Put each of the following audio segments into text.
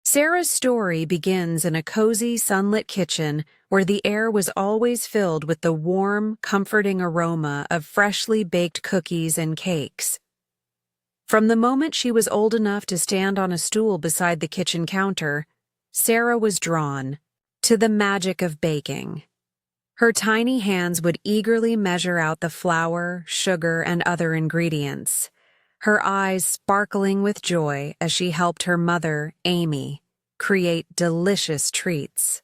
Sarah's story begins in a cozy, sunlit kitchen where the air was always filled with the warm, comforting aroma of freshly baked cookies and cakes. From the moment she was old enough to stand on a stool beside the kitchen counter, Sarah was drawn to the magic of baking. Her tiny hands would eagerly measure out the flour, sugar, and other ingredients, her eyes sparkling with joy as she helped her mother, Amy, create delicious treats.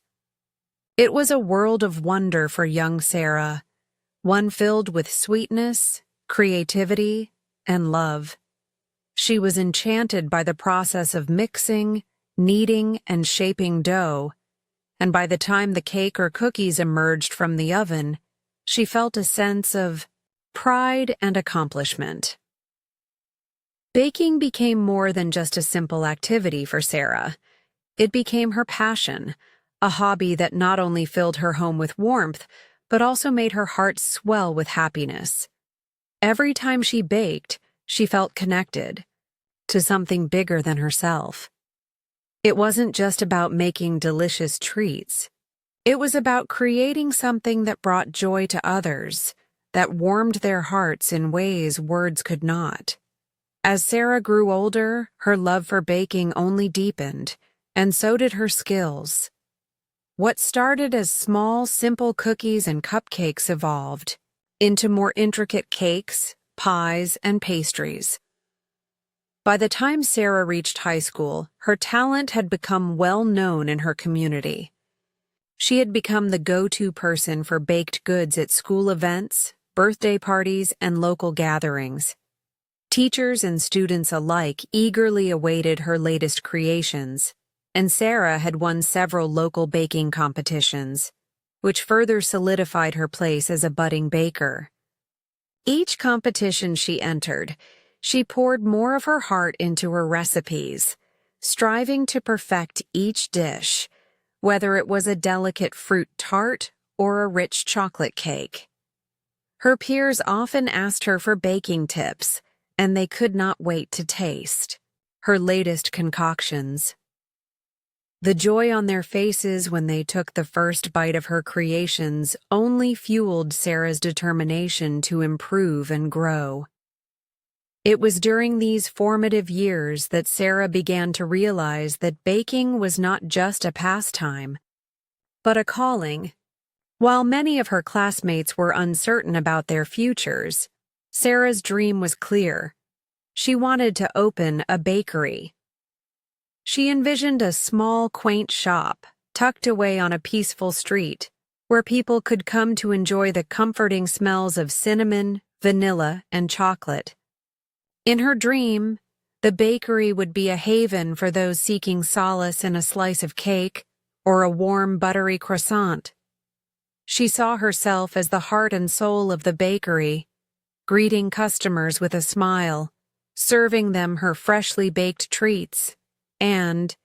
It was a world of wonder for young Sarah, one filled with sweetness, creativity, and love. She was enchanted by the process of mixing, kneading, and shaping dough, and by the time the cake or cookies emerged from the oven, she felt a sense of pride and accomplishment. Baking became more than just a simple activity for Sarah. It became her passion, a hobby that not only filled her home with warmth, but also made her heart swell with happiness. Every time she baked, she felt connected to something bigger than herself. It wasn't just about making delicious treats. It was about creating something that brought joy to others, that warmed their hearts in ways words could not. As Sarah grew older, her love for baking only deepened, and so did her skills. What started as small, simple cookies and cupcakes evolved into more intricate cakes, pies, and pastries. By the time Sarah reached high school, her talent had become well known in her community. She had become the go-to person for baked goods at school events, birthday parties, and local gatherings. Teachers and students alike eagerly awaited her latest creations, and Sarah had won several local baking competitions, which further solidified her place as a budding baker. Each competition she entered, she poured more of her heart into her recipes, striving to perfect each dish, whether it was a delicate fruit tart or a rich chocolate cake. Her peers often asked her for baking tips, and they could not wait to taste her latest concoctions. The joy on their faces when they took the first bite of her creations only fueled Sarah's determination to improve and grow. It was during these formative years that Sarah began to realize that baking was not just a pastime, but a calling. While many of her classmates were uncertain about their futures, Sarah's dream was clear. She wanted to open a bakery. She envisioned a small, quaint shop tucked away on a peaceful street where people could come to enjoy the comforting smells of cinnamon, vanilla, and chocolate. In her dream, the bakery would be a haven for those seeking solace in a slice of cake or a warm, buttery croissant. She saw herself as the heart and soul of the bakery, greeting customers with a smile, serving them her freshly baked treats, and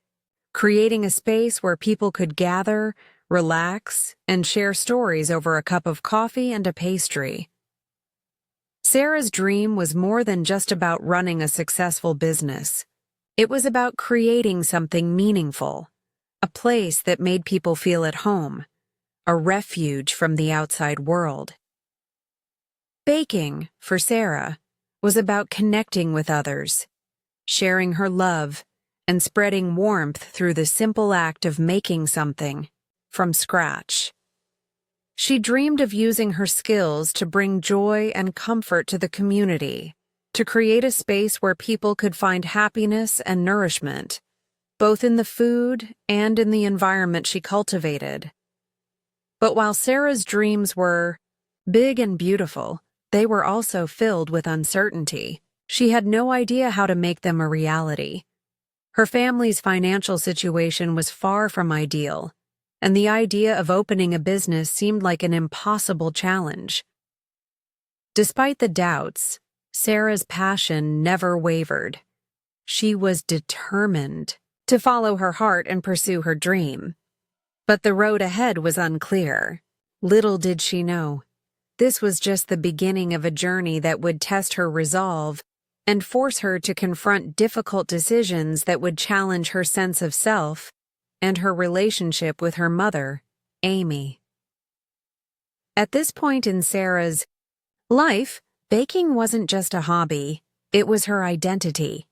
creating a space where people could gather, relax, and share stories over a cup of coffee and a pastry. Sarah's dream was more than just about running a successful business. It was about creating something meaningful, a place that made people feel at home, a refuge from the outside world. Baking, for Sarah, was about connecting with others, sharing her love, and spreading warmth through the simple act of making something from scratch. She dreamed of using her skills to bring joy and comfort to the community, to create a space where people could find happiness and nourishment, both in the food and in the environment she cultivated. But while Sarah's dreams were big and beautiful, they were also filled with uncertainty. She had no idea how to make them a reality. Her family's financial situation was far from ideal, and the idea of opening a business seemed like an impossible challenge. Despite the doubts, Sarah's passion never wavered. She was determined to follow her heart and pursue her dream. But the road ahead was unclear. Little did she know, this was just the beginning of a journey that would test her resolve and force her to confront difficult decisions that would challenge her sense of self and her relationship with her mother, Amy. At this point in Sarah's life, baking wasn't just a hobby, it was her identity.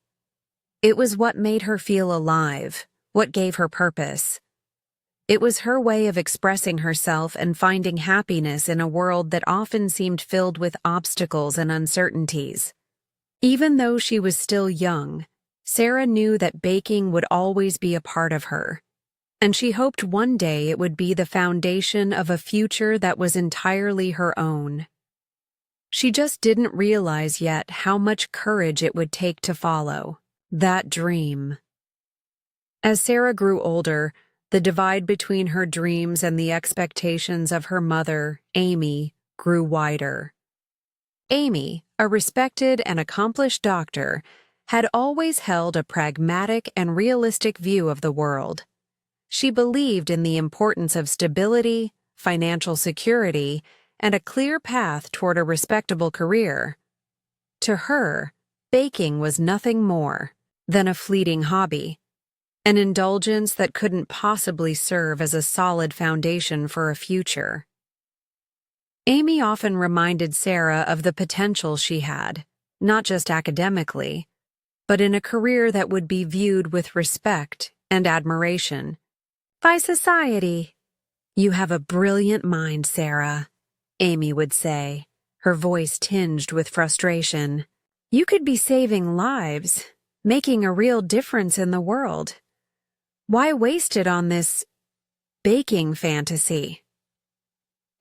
It was what made her feel alive, what gave her purpose. It was her way of expressing herself and finding happiness in a world that often seemed filled with obstacles and uncertainties. Even though she was still young, Sarah knew that baking would always be a part of her, and she hoped one day it would be the foundation of a future that was entirely her own. She just didn't realize yet how much courage it would take to follow that dream. As Sarah grew older, the divide between her dreams and the expectations of her mother, Amy, grew wider. Amy, a respected and accomplished doctor, had always held a pragmatic and realistic view of the world. She believed in the importance of stability, financial security, and a clear path toward a respectable career. To her, baking was nothing more than a fleeting hobby, an indulgence that couldn't possibly serve as a solid foundation for a future. Amy often reminded Sarah of the potential she had, not just academically, but in a career that would be viewed with respect and admiration by society. "You have a brilliant mind, Sarah," Amy would say, her voice tinged with frustration. "You could be saving lives, making a real difference in the world. Why waste it on this baking fantasy?"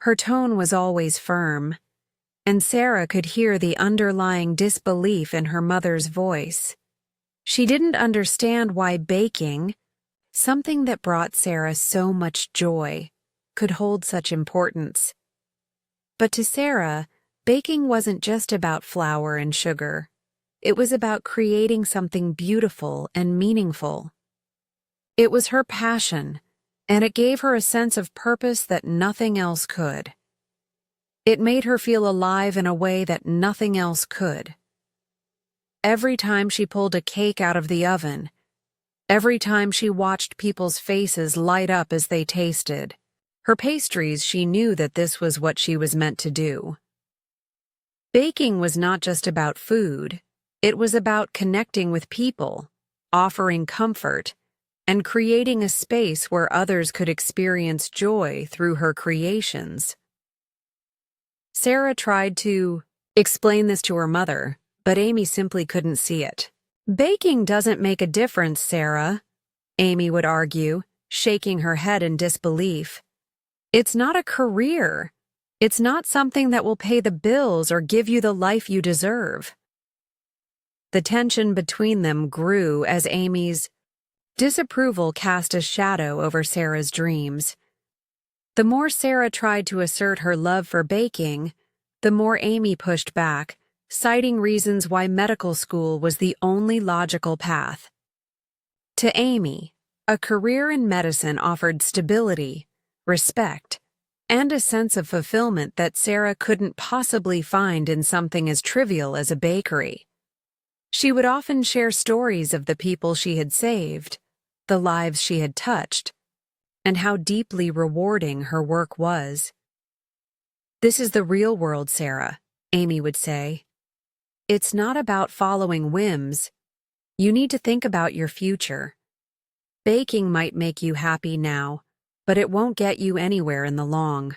Her tone was always firm, and Sarah could hear the underlying disbelief in her mother's voice. She didn't understand why baking, something that brought Sarah so much joy, could hold such importance. But to Sarah, baking wasn't just about flour and sugar. It was about creating something beautiful and meaningful. It was her passion, and it gave her a sense of purpose that nothing else could. It made her feel alive in a way that nothing else could. Every time she pulled a cake out of the oven, every time she watched people's faces light up as they tasted her pastries, she knew that this was what she was meant to do. Baking was not just about food, it was about connecting with people, offering comfort, and creating a space where others could experience joy through her creations. Sarah tried to explain this to her mother, but Amy simply couldn't see it. "Baking doesn't make a difference, Sarah," Amy would argue, shaking her head in disbelief. "It's not a career. It's not something that will pay the bills or give you the life you deserve." The tension between them grew as Amy's disapproval cast a shadow over Sarah's dreams. The more Sarah tried to assert her love for baking, the more Amy pushed back, citing reasons why medical school was the only logical path. To Amy, a career in medicine offered stability, respect, and a sense of fulfillment that Sarah couldn't possibly find in something as trivial as a bakery. She would often share stories of the people she had saved, the lives she had touched, and how deeply rewarding her work was. "This is the real world, Sarah," Amy would say. "It's not about following whims. You need to think about your future. Baking might make you happy now, but it won't get you anywhere in the long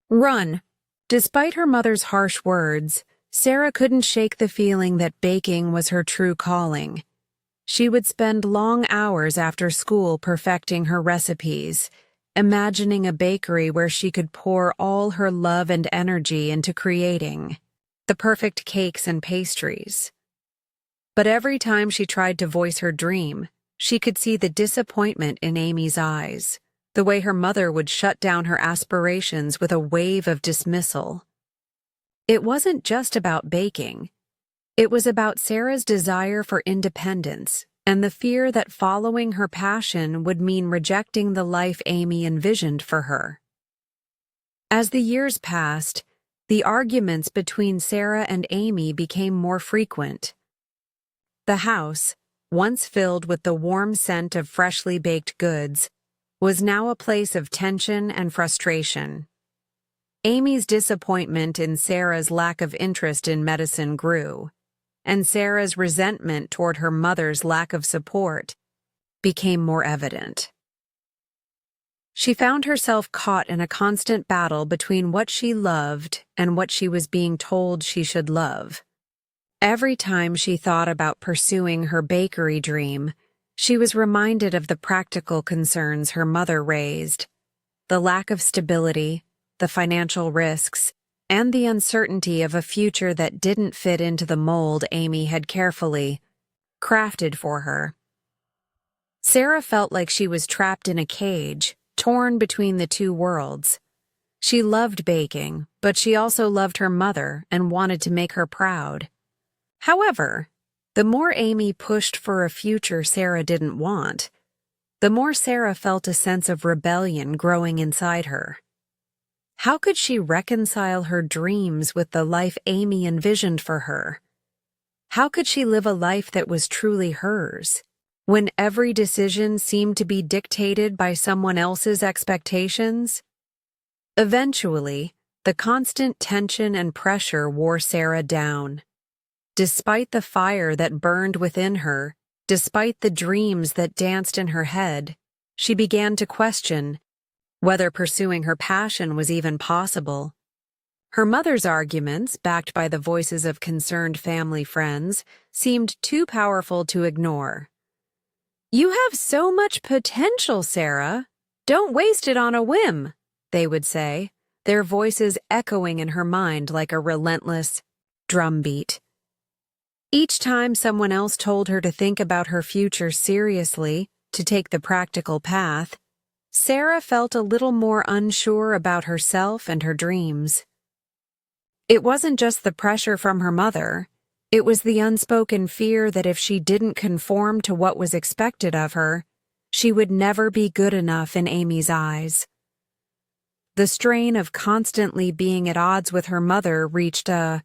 run." Despite her mother's harsh words, Sarah couldn't shake the feeling that baking was her true calling. She would spend long hours after school perfecting her recipes, imagining a bakery where she could pour all her love and energy into creating the perfect cakes and pastries. But every time she tried to voice her dream, she could see the disappointment in Amy's eyes, the way her mother would shut down her aspirations with a wave of dismissal. It wasn't just about baking. It was about Sarah's desire for independence and the fear that following her passion would mean rejecting the life Amy envisioned for her. As the years passed, The arguments between Sarah and Amy became more frequent. The house, once filled with the warm scent of freshly baked goods, was now a place of tension and frustration. Amy's disappointment in Sarah's lack of interest in medicine grew, and Sarah's resentment toward her mother's lack of support became more evident. She found herself caught in a constant battle between what she loved and what she was being told she should love. Every time she thought about pursuing her bakery dream, she was reminded of the practical concerns her mother raised: the lack of stability, the financial risks, and the uncertainty of a future that didn't fit into the mold Amy had carefully crafted for her. Sarah felt like she was trapped in a cage, torn between the two worlds. She loved baking, but she also loved her mother and wanted to make her proud. However, the more Amy pushed for a future Sarah didn't want, the more Sarah felt a sense of rebellion growing inside her. How could she reconcile her dreams with the life Amy envisioned for her? How could she live a life that was truly hers, when every decision seemed to be dictated by someone else's expectations? Eventually, the constant tension and pressure wore Sarah down. Despite the fire that burned within her, despite the dreams that danced in her head, she began to question whether pursuing her passion was even possible. Her mother's arguments, backed by the voices of concerned family friends, seemed too powerful to ignore. "You have so much potential, Sarah. Don't waste it on a whim," they would say, their voices echoing in her mind like a relentless drumbeat. Each time someone else told her to think about her future seriously, to take the practical path, Sarah felt a little more unsure about herself and her dreams. It wasn't just the pressure from her mother. It was the unspoken fear that if she didn't conform to what was expected of her, she would never be good enough in Amy's eyes. The strain of constantly being at odds with her mother reached a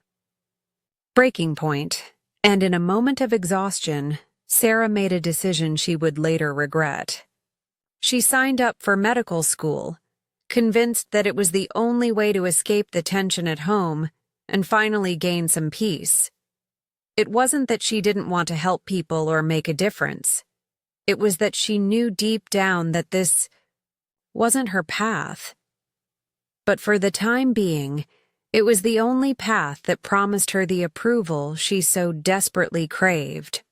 breaking point, and in a moment of exhaustion, Sarah made a decision she would later regret. She signed up for medical school, convinced that it was the only way to escape the tension at home and finally gain some peace. It wasn't that she didn't want to help people or make a difference. It was that she knew deep down that this wasn't her path. But for the time being, it was the only path that promised her the approval she so desperately craved.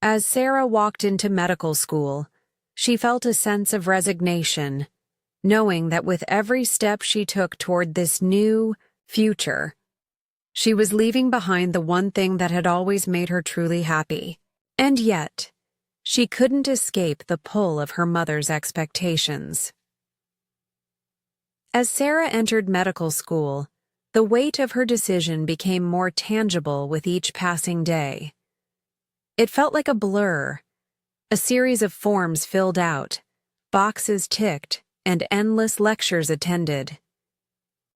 As Sarah walked into medical school, she felt a sense of resignation, knowing that with every step she took toward this new future, she was leaving behind the one thing that had always made her truly happy. And yet, she couldn't escape the pull of her mother's expectations. As Sarah entered medical school, the weight of her decision became more tangible with each passing day. It felt like a blur. A series of forms filled out, boxes ticked, and endless lectures attended.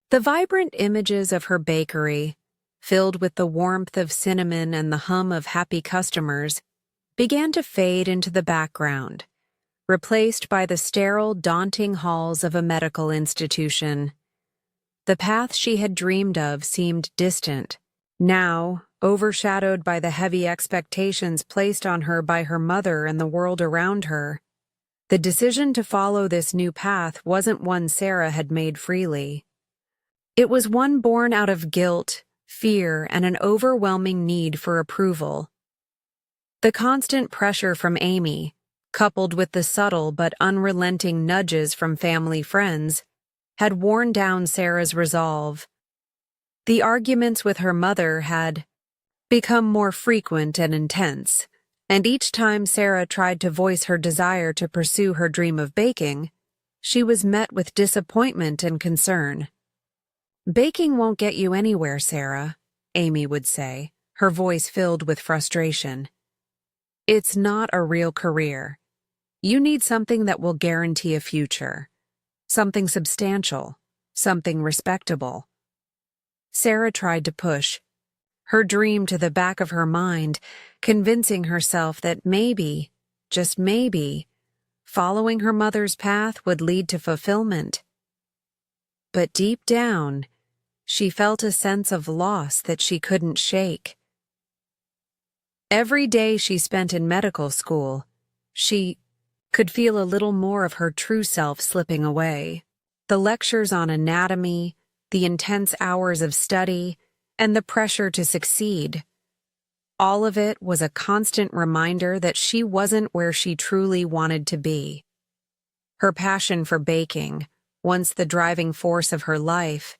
The vibrant images of her bakery, filled with the warmth of cinnamon and the hum of happy customers, began to fade into the background, replaced by the sterile, daunting halls of a medical institution. The path she had dreamed of seemed distant, now overshadowed by the heavy expectations placed on her by her mother and the world around her. The decision to follow this new path wasn't one Sarah had made freely. It was one born out of guilt, fear, and an overwhelming need for approval. The constant pressure from Amy, coupled with the subtle but unrelenting nudges from family friends, had worn down Sarah's resolve. The arguments with her mother had become more frequent and intense, and each time Sarah tried to voice her desire to pursue her dream of baking, she was met with disappointment and concern. "Baking won't get you anywhere, Sarah," Amy would say, her voice filled with frustration. "It's not a real career. You need something that will guarantee a future, something substantial." something respectable. Sarah tried to push her dream to the back of her mind, convincing herself that maybe, just maybe, following her mother's path would lead to fulfillment. But deep down, she felt a sense of loss that she couldn't shake. Every day she spent in medical school, she could feel a little more of her true self slipping away. The lectures on anatomy, the intense hours of study, and the pressure to succeed. All of it was a constant reminder that she wasn't where she truly wanted to be. Her passion for baking, once the driving force of her life,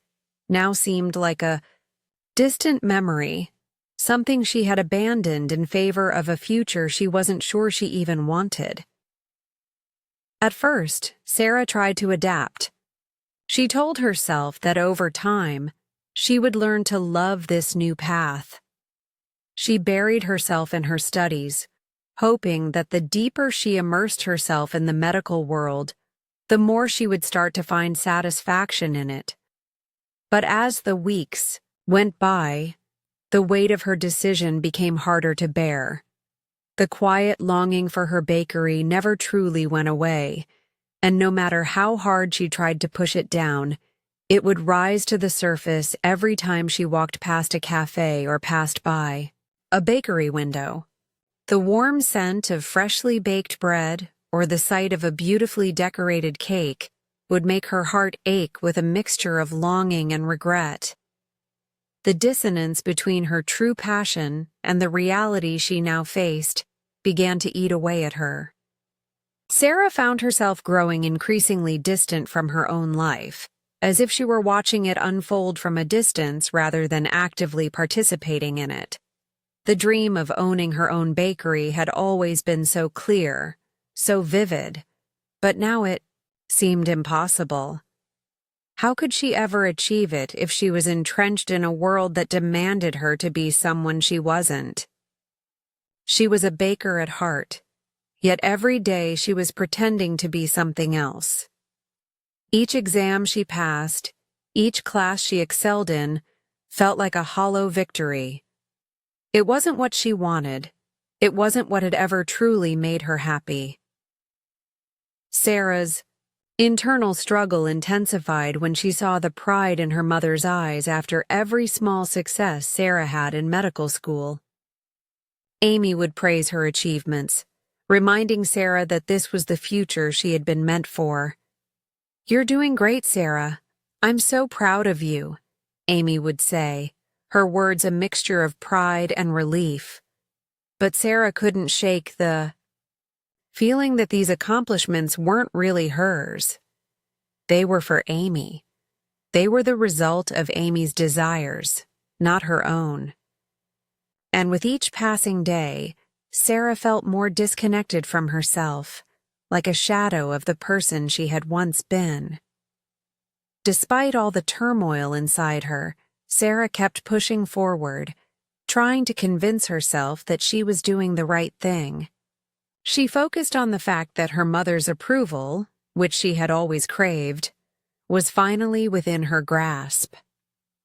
now seemed like a distant memory, something she had abandoned in favor of a future she wasn't sure she even wanted. At first, Sarah tried to adapt. She told herself that over time, she would learn to love this new path. She buried herself in her studies, hoping that the deeper she immersed herself in the medical world, the more she would start to find satisfaction in it. But as the weeks went by, the weight of her decision became harder to bear. The quiet longing for her bakery never truly went away, and no matter how hard she tried to push it down, it would rise to the surface every time she walked past a cafe or passed by a bakery window. The warm scent of freshly baked bread or the sight of a beautifully decorated cake would make her heart ache with a mixture of longing and regret. The dissonance between her true passion and the reality she now faced began to eat away at her. Sarah found herself growing increasingly distant from her own life, as if she were watching it unfold from a distance rather than actively participating in it. The dream of owning her own bakery had always been so clear, so vivid, but now it seemed impossible. How could she ever achieve it if she was entrenched in a world that demanded her to be someone she wasn't? She was a baker at heart, yet every day she was pretending to be something else. Each exam she passed, each class she excelled in, felt like a hollow victory. It wasn't what she wanted. It wasn't what had ever truly made her happy. Sarah's internal struggle intensified when she saw the pride in her mother's eyes after every small success Sarah had in medical school. Amy would praise her achievements, reminding Sarah that this was the future she had been meant for. "You're doing great, Sarah. I'm so proud of you," Amy would say, her words a mixture of pride and relief. But Sarah couldn't shake the feeling that these accomplishments weren't really hers. They were for Amy. They were the result of Amy's desires, not her own. And with each passing day, Sarah felt more disconnected from herself, like a shadow of the person she had once been. Despite all the turmoil inside her, Sarah kept pushing forward, trying to convince herself that she was doing the right thing. She focused on the fact that her mother's approval, which she had always craved, was finally within her grasp.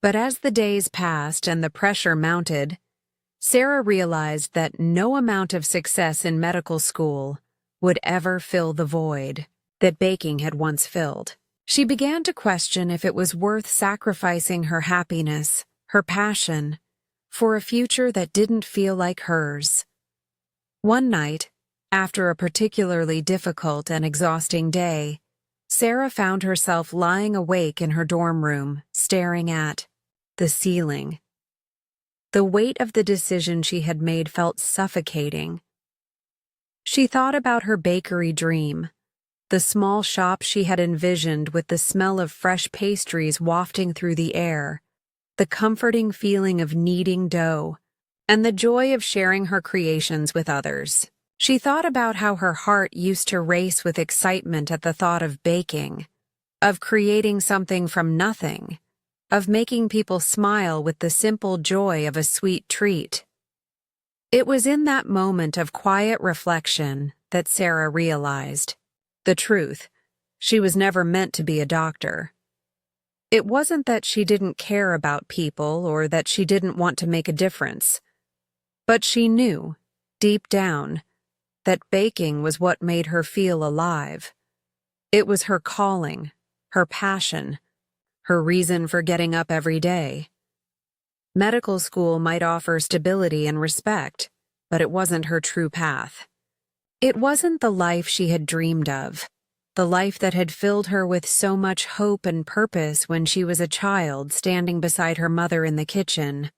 But as the days passed and the pressure mounted, Sarah realized that no amount of success in medical school would ever fill the void that baking had once filled. She began to question if it was worth sacrificing her happiness, her passion, for a future that didn't feel like hers. One night, after a particularly difficult and exhausting day, Sarah found herself lying awake in her dorm room, staring at the ceiling. The weight of the decision she had made felt suffocating. She thought about her bakery dream, the small shop she had envisioned with the smell of fresh pastries wafting through the air, the comforting feeling of kneading dough, and the joy of sharing her creations with others. She thought about how her heart used to race with excitement at the thought of baking, of creating something from nothing, of making people smile with the simple joy of a sweet treat. It was in that moment of quiet reflection that Sarah realized the truth. She was never meant to be a doctor. It wasn't that she didn't care about people or that she didn't want to make a difference, but she knew, deep down, that baking was what made her feel alive. It was her calling, her passion, her reason for getting up every day. Medical school might offer stability and respect, but it wasn't her true path. It wasn't the life she had dreamed of, the life that had filled her with so much hope and purpose when she was a child standing beside her mother in the kitchen.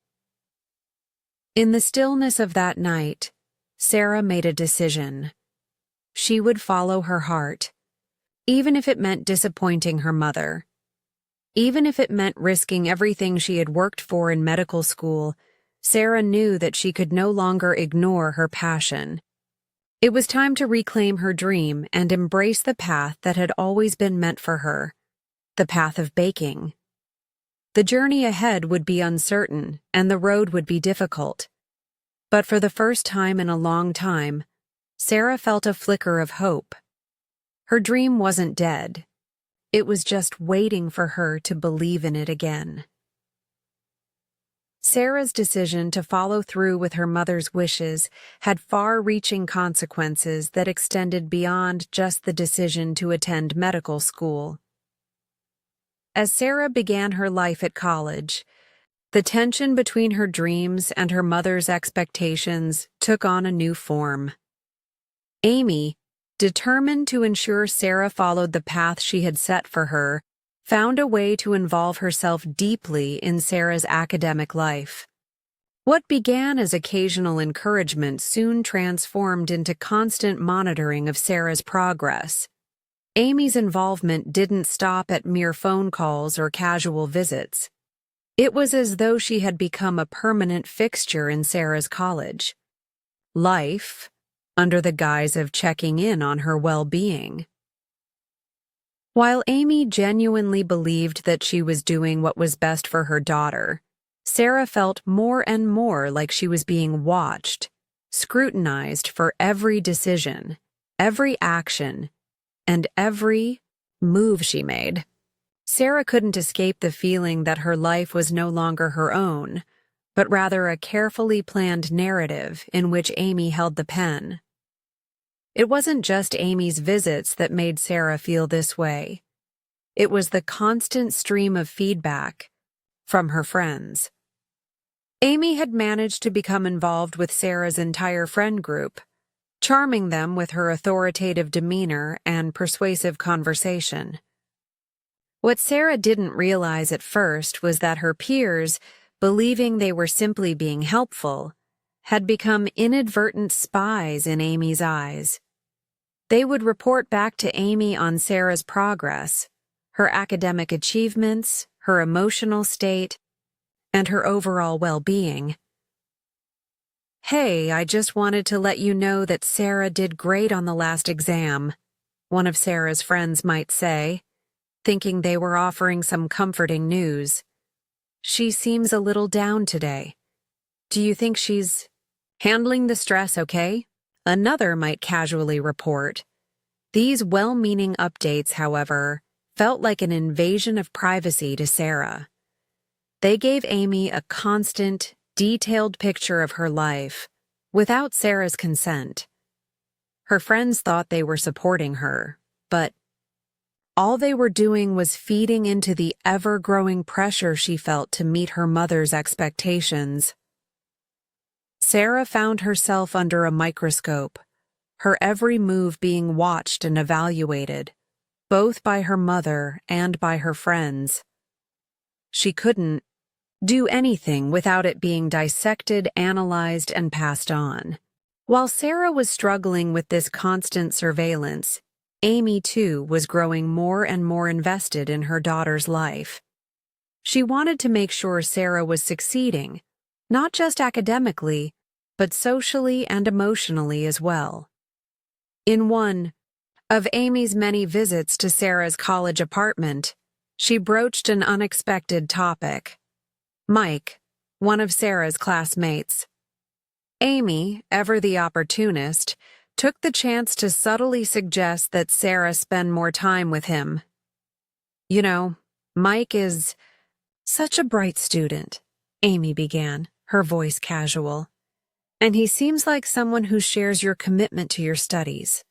In the stillness of that night, Sarah made a decision. She would follow her heart, even if it meant disappointing her mother. Even if it meant risking everything she had worked for in medical school, Sarah knew that she could no longer ignore her passion. It was time to reclaim her dream and embrace the path that had always been meant for her, the path of baking. The journey ahead would be uncertain, and the road would be difficult. But for the first time in a long time, Sarah felt a flicker of hope. Her dream wasn't dead. It was just waiting for her to believe in it again. Sarah's decision to follow through with her mother's wishes had far-reaching consequences that extended beyond just the decision to attend medical school. As Sarah began her life at college, the tension between her dreams and her mother's expectations took on a new form. Amy, determined to ensure Sarah followed the path she had set for her, found a way to involve herself deeply in Sarah's academic life. What began as occasional encouragement soon transformed into constant monitoring of Sarah's progress. Amy's involvement didn't stop at mere phone calls or casual visits. It was as though she had become a permanent fixture in Sarah's college life, under the guise of checking in on her well-being. While Amy genuinely believed that she was doing what was best for her daughter, Sarah felt more and more like she was being watched, scrutinized for every decision, every action, and every move she made. Sarah couldn't escape the feeling that her life was no longer her own, but rather a carefully planned narrative in which Amy held the pen. It wasn't just Amy's visits that made Sarah feel this way. It was the constant stream of feedback from her friends. Amy had managed to become involved with Sarah's entire friend group, charming them with her authoritative demeanor and persuasive conversation. What Sarah didn't realize at first was that her peers, believing they were simply being helpful, had become inadvertent spies in Amy's eyes. They would report back to Amy on Sarah's progress, her academic achievements, her emotional state, and her overall well-being. "Hey, I just wanted to let you know that Sarah did great on the last exam," one of Sarah's friends might say, thinking they were offering some comforting news. "She seems a little down today. Do you think she's handling the stress okay?" Another might casually report. These well-meaning updates, however, felt like an invasion of privacy to Sarah. They gave Amy a constant, detailed picture of her life, without Sarah's consent. Her friends thought they were supporting her, but all they were doing was feeding into the ever-growing pressure she felt to meet her mother's expectations. Sarah found herself under a microscope, her every move being watched and evaluated, both by her mother and by her friends. She couldn't do anything without it being dissected, analyzed, and passed on. While Sarah was struggling with this constant surveillance, Amy, too, was growing more and more invested in her daughter's life. She wanted to make sure Sarah was succeeding, not just academically, but socially and emotionally as well. In one of Amy's many visits to Sarah's college apartment, she broached an unexpected topic. Mike, one of Sarah's classmates. Amy, ever the opportunist, took the chance to subtly suggest that Sarah spend more time with him. "You know, Mike is such a bright student, Amy began, her voice casual. And he seems like someone who shares your commitment to your studies.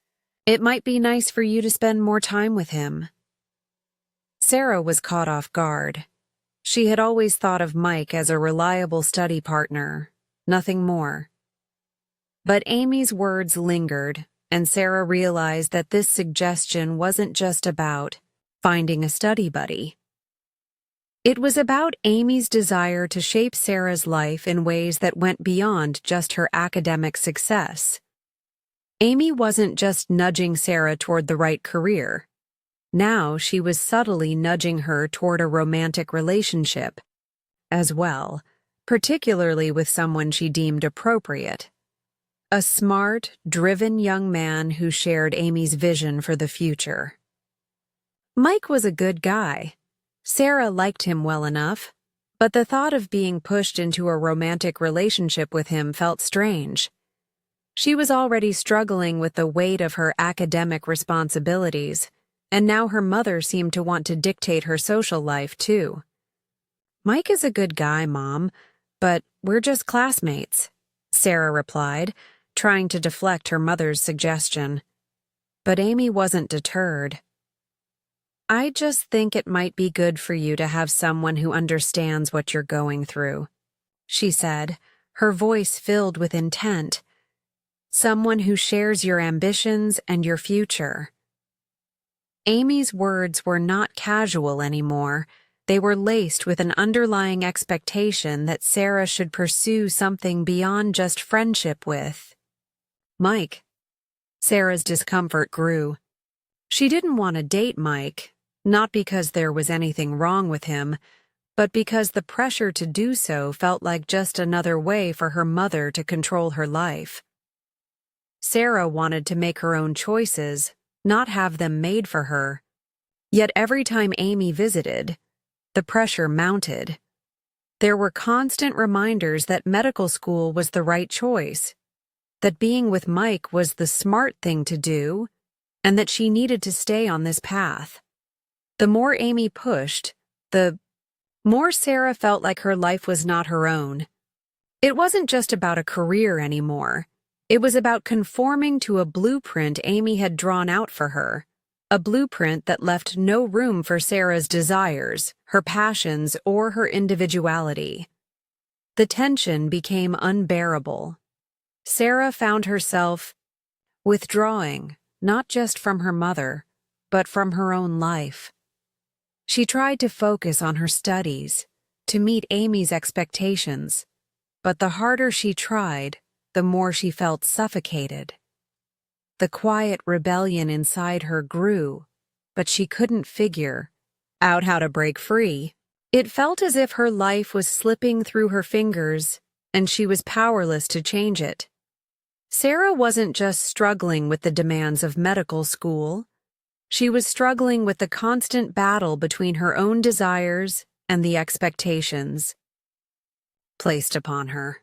It might be nice for you to spend more time with him. Sarah was caught off guard. She had always thought of Mike as a reliable study partner, nothing more. But Amy's words lingered, and Sarah realized that this suggestion wasn't just about finding a study buddy. It was about Amy's desire to shape Sarah's life in ways that went beyond just her academic success. Amy wasn't just nudging Sarah toward the right career. Now she was subtly nudging her toward a romantic relationship as well, particularly with someone she deemed appropriate. A smart, driven young man who shared Amy's vision for the future. Mike was a good guy. Sarah liked him well enough, but the thought of being pushed into a romantic relationship with him felt strange. She was already struggling with the weight of her academic responsibilities, and now her mother seemed to want to dictate her social life too. Mike is a good guy, Mom, but we're just classmates, Sarah replied, trying to deflect her mother's suggestion. But Amy wasn't deterred. I just think it might be good for you to have someone who understands what you're going through, she said, her voice filled with intent. Someone who shares your ambitions and your future. Amy's words were not casual anymore. They were laced with an underlying expectation that Sarah should pursue something beyond just friendship with Mike. Sarah's discomfort grew. She didn't want to date Mike. Not because there was anything wrong with him, but because the pressure to do so felt like just another way for her mother to control her life. Sarah wanted to make her own choices, not have them made for her. Yet every time Amy visited, the pressure mounted. There were constant reminders that medical school was the right choice, that being with Mike was the smart thing to do, and that she needed to stay on this path. The more Amy pushed, the more Sarah felt like her life was not her own. It wasn't just about a career anymore. It was about conforming to a blueprint Amy had drawn out for her, a blueprint that left no room for Sarah's desires, her passions, or her individuality. The tension became unbearable. Sarah found herself withdrawing, not just from her mother, but from her own life. She tried to focus on her studies, to meet Amy's expectations, but the harder she tried, the more she felt suffocated. The quiet rebellion inside her grew, but she couldn't figure out how to break free. It felt as if her life was slipping through her fingers, and she was powerless to change it. Sarah wasn't just struggling with the demands of medical school. She was struggling with the constant battle between her own desires and the expectations placed upon her.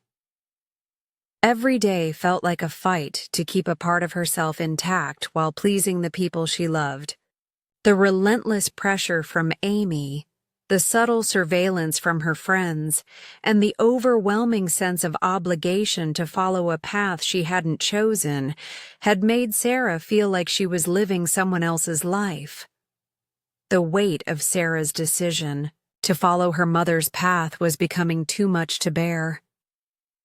Every day felt like a fight to keep a part of herself intact while pleasing the people she loved. The relentless pressure from Amy, the subtle surveillance from her friends, and the overwhelming sense of obligation to follow a path she hadn't chosen had made Sarah feel like she was living someone else's life. The weight of Sarah's decision to follow her mother's path was becoming too much to bear.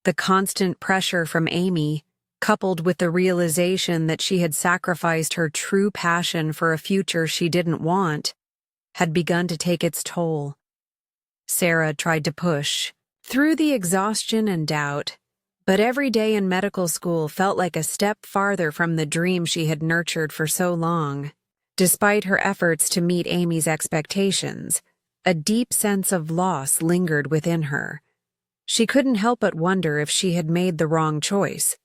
The constant pressure from Amy, coupled with the realization that she had sacrificed her true passion for a future she didn't want, had begun to take its toll. Sarah tried to push through the exhaustion and doubt, but every day in medical school felt like a step farther from the dream she had nurtured for so long. Despite her efforts to meet Amy's expectations, a deep sense of loss lingered within her. She couldn't help but wonder if she had made the wrong choice,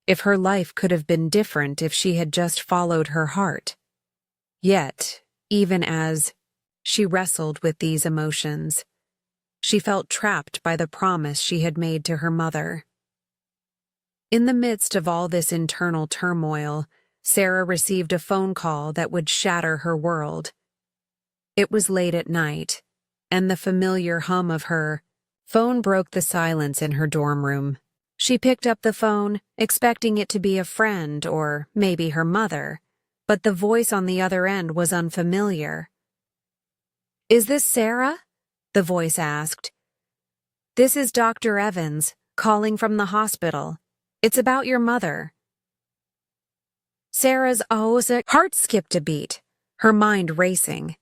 if her life could have been different if she had just followed her heart. Yet, even as she wrestled with these emotions, she felt trapped by the promise she had made to her mother. In the midst of all this internal turmoil, Sarah received a phone call that would shatter her world. It was late at night, and the familiar hum of her phone broke the silence in her dorm room. She picked up the phone, expecting it to be a friend or maybe her mother, but the voice on the other end was unfamiliar. "Is this Sarah?" the voice asked. "This is Dr. Evans, calling from the hospital. It's about your mother." Sarah's heart skipped a beat, her mind racing.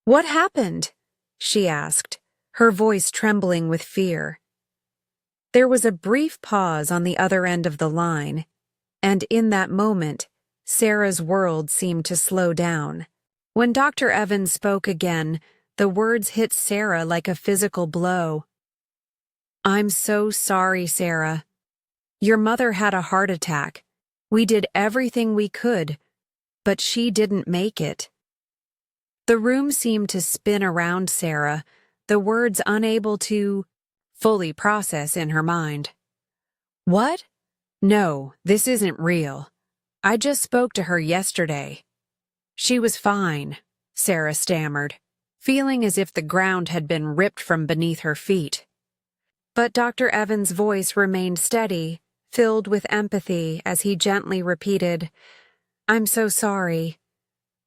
"What happened?" she asked, her voice trembling with fear. There was a brief pause on the other end of the line, and in that moment, Sarah's world seemed to slow down. When Dr. Evans spoke again, the words hit Sarah like a physical blow. "I'm so sorry, Sarah. Your mother had a heart attack. We did everything we could, but she didn't make it." The room seemed to spin around Sarah, the words unable to fully process in her mind. "What? No, this isn't real. I just spoke to her yesterday. She was fine," Sarah stammered, feeling as if the ground had been ripped from beneath her feet. But Dr. Evans' voice remained steady, filled with empathy as he gently repeated, "I'm so sorry.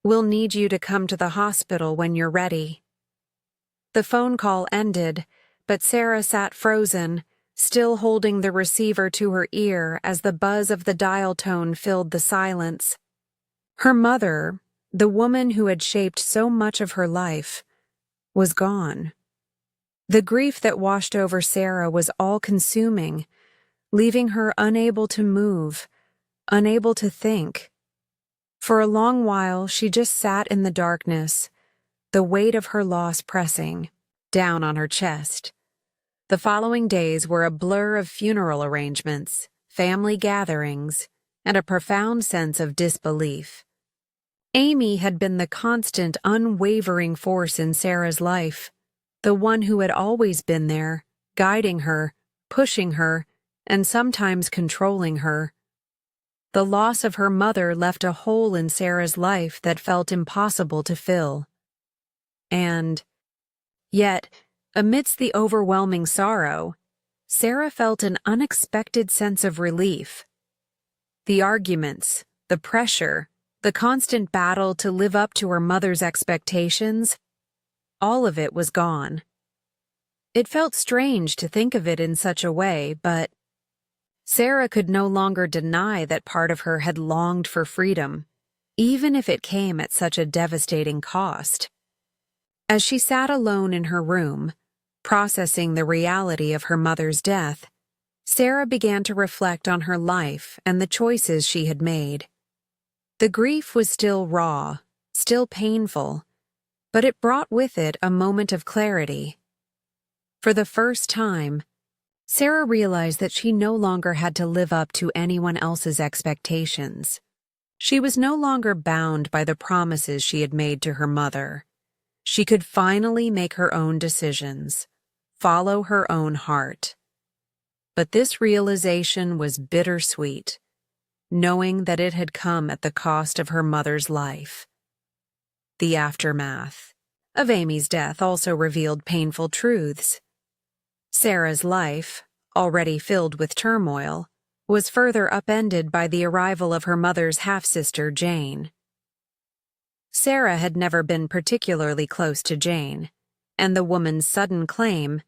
We'll need you to come to the hospital when you're ready." The phone call ended, but Sarah sat frozen, still holding the receiver to her ear as the buzz of the dial tone filled the silence. Her mother, the woman who had shaped so much of her life, was gone. The grief that washed over Sarah was all-consuming, leaving her unable to move, unable to think. For a long while, she just sat in the darkness, the weight of her loss pressing down on her chest. The following days were a blur of funeral arrangements, family gatherings, and a profound sense of disbelief. Amy had been the constant, unwavering force in Sarah's life, the one who had always been there, guiding her, pushing her, and sometimes controlling her. The loss of her mother left a hole in Sarah's life that felt impossible to fill. And yet, amidst the overwhelming sorrow, Sarah felt an unexpected sense of relief. The arguments, the pressure, the constant battle to live up to her mother's expectations, all of it was gone. It felt strange to think of it in such a way, but Sarah could no longer deny that part of her had longed for freedom, even if it came at such a devastating cost. As she sat alone in her room, processing the reality of her mother's death, Sarah began to reflect on her life and the choices she had made. The grief was still raw, still painful, but it brought with it a moment of clarity. For the first time, Sarah realized that she no longer had to live up to anyone else's expectations. She was no longer bound by the promises she had made to her mother. She could finally make her own decisions, follow her own heart. But this realization was bittersweet, knowing that it had come at the cost of her mother's life. The aftermath of Amy's death also revealed painful truths. Sarah's life, already filled with turmoil, was further upended by the arrival of her mother's half-sister, Jane. Sarah had never been particularly close to Jane, and the woman's sudden claim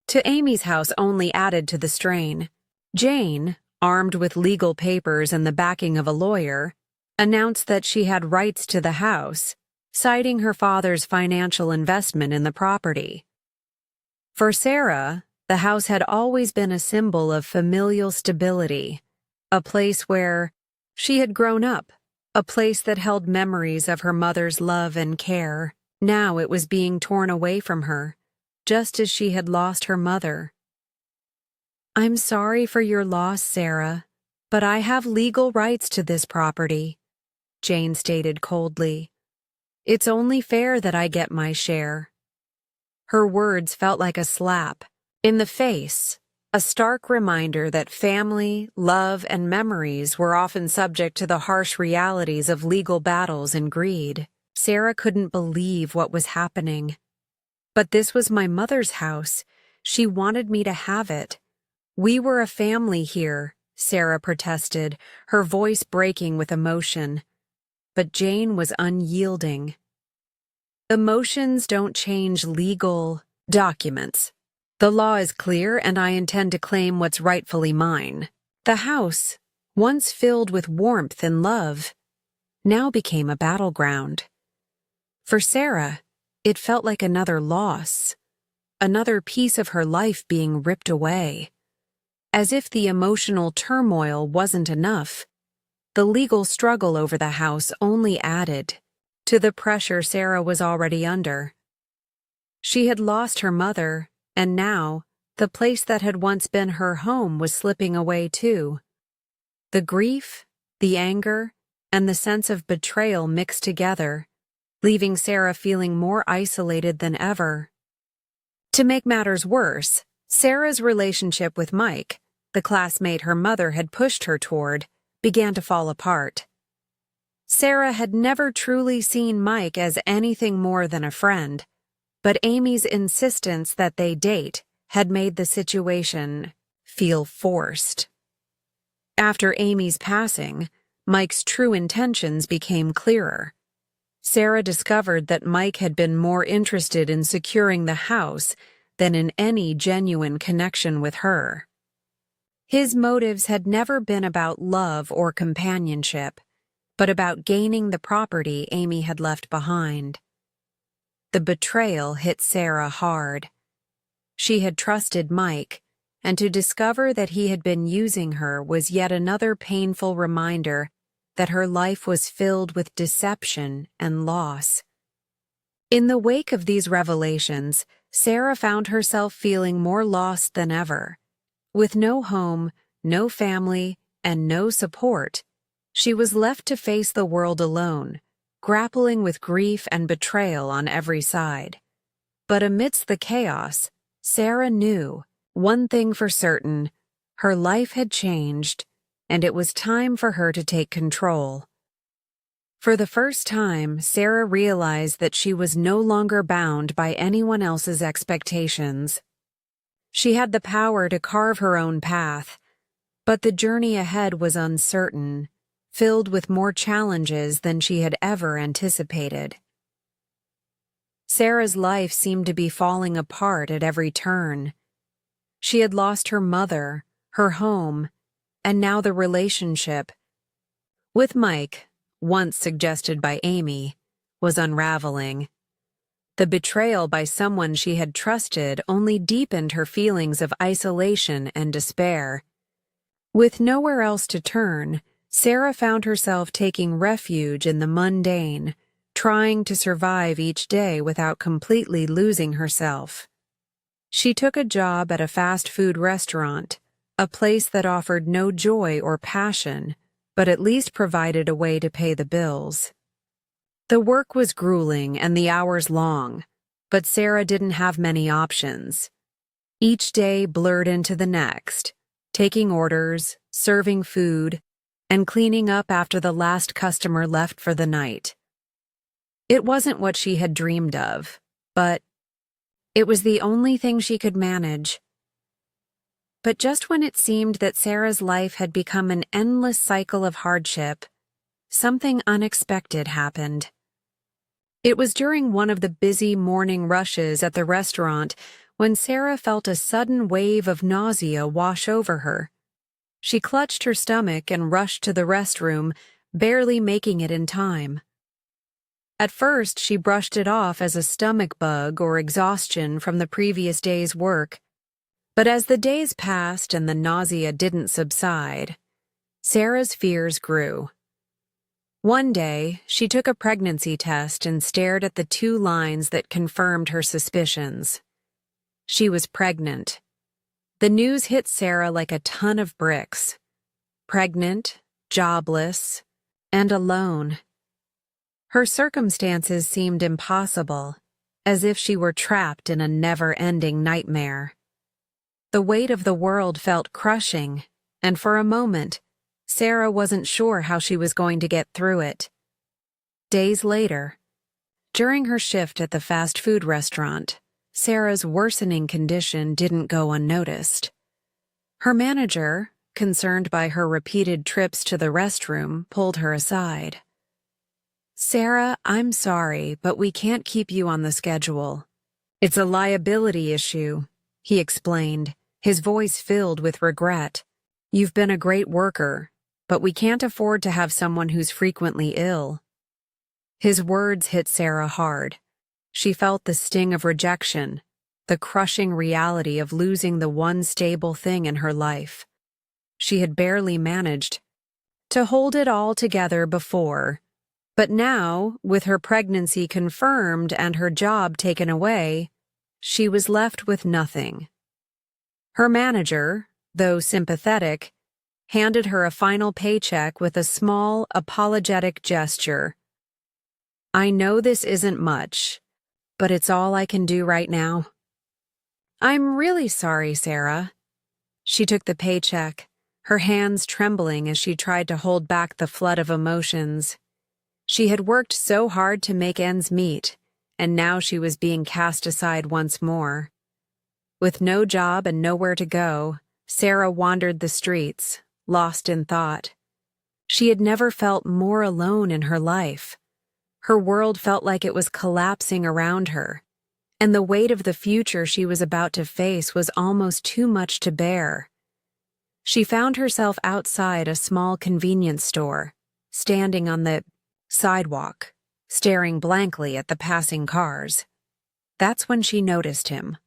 to Amy's house only added to the strain. Jane, armed with legal papers and the backing of a lawyer, announced that she had rights to the house, citing her father's financial investment in the property. For Sarah, the house had always been a symbol of familial stability, a place where she had grown up, a place that held memories of her mother's love and care. Now it was being torn away from her, just as she had lost her mother. "I'm sorry for your loss, Sarah, but I have legal rights to this property," Jane stated coldly. "It's only fair that I get my share." Her words felt like a slap in the face, a stark reminder that family, love, and memories were often subject to the harsh realities of legal battles and greed. Sarah couldn't believe what was happening. But this was my mother's house. She wanted me to have it. We were a family here, Sarah protested, her voice breaking with emotion. But Jane was unyielding. Emotions don't change legal documents. The law is clear, and I intend to claim what's rightfully mine. The house, once filled with warmth and love, now became a battleground. For Sarah, it felt like another loss, another piece of her life being ripped away. As if the emotional turmoil wasn't enough, the legal struggle over the house only added to the pressure Sarah was already under. She had lost her mother, and now, the place that had once been her home was slipping away too. The grief, the anger, and the sense of betrayal mixed together, leaving Sarah feeling more isolated than ever. To make matters worse, Sarah's relationship with Mike, the classmate her mother had pushed her toward, began to fall apart. Sarah had never truly seen Mike as anything more than a friend, but Amy's insistence that they date had made the situation feel forced. After Amy's passing, Mike's true intentions became clearer. Sarah discovered that Mike had been more interested in securing the house than in any genuine connection with her. His motives had never been about love or companionship, but about gaining the property Amy had left behind. The betrayal hit Sarah hard. She had trusted Mike, and to discover that he had been using her was yet another painful reminder that her life was filled with deception and loss. In the wake of these revelations, Sarah found herself feeling more lost than ever. With no home, no family, and no support, she was left to face the world alone, grappling with grief and betrayal on every side. But amidst the chaos, Sarah knew one thing for certain: her life had changed, and it was time for her to take control. For the first time, Sarah realized that she was no longer bound by anyone else's expectations. She had the power to carve her own path, but the journey ahead was uncertain, filled with more challenges than she had ever anticipated. Sarah's life seemed to be falling apart at every turn. She had lost her mother, her home, and now the relationship with Mike, once suggested by Amy, was unraveling. The betrayal by someone she had trusted only deepened her feelings of isolation and despair. With nowhere else to turn, Sarah found herself taking refuge in the mundane, trying to survive each day without completely losing herself. She took a job at a fast food restaurant, a place that offered no joy or passion, but at least provided a way to pay the bills. The work was grueling and the hours long, but Sarah didn't have many options. Each day blurred into the next, taking orders, serving food, and cleaning up after the last customer left for the night. It wasn't what she had dreamed of, but it was the only thing she could manage. But just when it seemed that Sarah's life had become an endless cycle of hardship, something unexpected happened. It was during one of the busy morning rushes at the restaurant when Sarah felt a sudden wave of nausea wash over her. She clutched her stomach and rushed to the restroom, barely making it in time. At first, she brushed it off as a stomach bug or exhaustion from the previous day's work. But as the days passed and the nausea didn't subside, Sarah's fears grew. One day, she took a pregnancy test and stared at the 2 lines that confirmed her suspicions. She was pregnant. The news hit Sarah like a ton of bricks. Pregnant, jobless, and alone. Her circumstances seemed impossible, as if she were trapped in a never-ending nightmare. The weight of the world felt crushing, and for a moment, Sarah wasn't sure how she was going to get through it. Days later, during her shift at the fast food restaurant, Sarah's worsening condition didn't go unnoticed. Her manager, concerned by her repeated trips to the restroom, pulled her aside. "Sarah, I'm sorry, but we can't keep you on the schedule. It's a liability issue," he explained, his voice filled with regret. "You've been a great worker, but we can't afford to have someone who's frequently ill." His words hit Sarah hard. She felt the sting of rejection, the crushing reality of losing the one stable thing in her life. She had barely managed to hold it all together before, but now, with her pregnancy confirmed and her job taken away, she was left with nothing. Her manager, though sympathetic, handed her a final paycheck with a small, apologetic gesture. "I know this isn't much, but it's all I can do right now." "I'm really sorry, Sarah." She took the paycheck, her hands trembling as she tried to hold back the flood of emotions. She had worked so hard to make ends meet, and now she was being cast aside once more. With no job and nowhere to go, Sarah wandered the streets, lost in thought. She had never felt more alone in her life. Her world felt like it was collapsing around her, and the weight of the future she was about to face was almost too much to bear. She found herself outside a small convenience store, standing on the sidewalk, staring blankly at the passing cars. That's when she noticed him.